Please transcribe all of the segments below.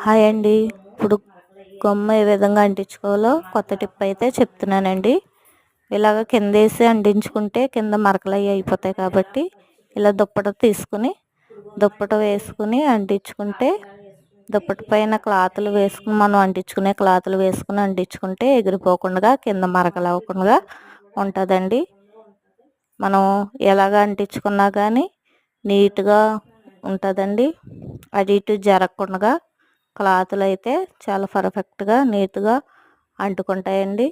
Hi అండి. ఇప్పుడు గమ్మ ఏ విధంగా అంటించుకోవాలో కొత్త టిప్ అయితే చెప్తున్నానండి. ఇలాగ కింద వేసి అంటించుకుంటే కింద మరకలు అవి అయిపోతాయి కాబట్టి ఇలా దుప్పట తీసుకుని దుప్పట వేసుకుని అంటించుకుంటే దుప్పట పైన క్లాతులు వేసుకుని మనం అంటించుకునే క్లాతులు వేసుకుని అంటించుకుంటే ఎగిరిపోకుండా కింద మరకలు అవ్వకుండా ఉంటుందండి. మనం ఎలాగ అంటించుకున్నా కానీ నీట్గా ఉంటుందండి. అటు ఇటు జరగకుండా క్లాతులు అయితే చాలా పర్ఫెక్ట్గా నీట్గా అంటుకుంటాయండి.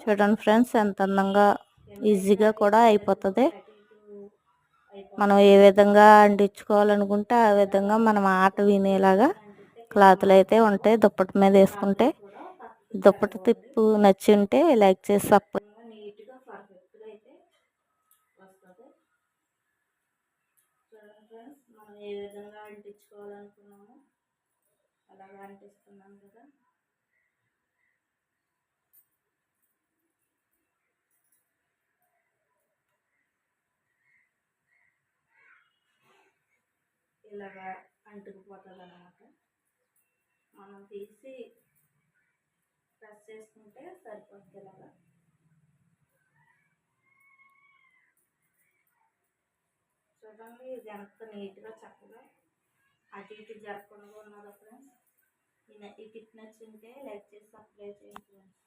చూడండి ఫ్రెండ్స్, ఎంత అందంగా ఈజీగా కూడా అయిపోతుంది. మనం ఏ విధంగా అంటించుకోవాలనుకుంటే ఆ విధంగా మనం ఆట వినేలాగా క్లాతులు అయితే ఉంటాయి. దుప్పటి మీద వేసుకుంటే దుప్పటి తిప్పు నచ్చి ఉంటే లైక్ చేసి సపోర్ట్. నీట్గా పర్ఫెక్ట్గా అయితే వస్తుంది. చూడండి ఫ్రెండ్స్, మనం ఏ విధంగా అంటించుకోవాలనుకున్నామో అలాగా అంటిస్తున్నాం కదా. ఇలాగా అంటుకుపోతుంది అన్నమాట. మనం తీసి ప్రెస్ చేసుకుంటే సరిపోతుంది. ఇలాగా చూడండి, ఇది ఎంత నీట్గా చక్కగా అటు ఇటు జరగకుండా ఉన్నదో ఫ్రెండ్స్. ఈ టిప్ నచ్చుంటే లైక్ చేసి సబ్స్క్రైబ్ చేయండి ఫ్రెండ్స్.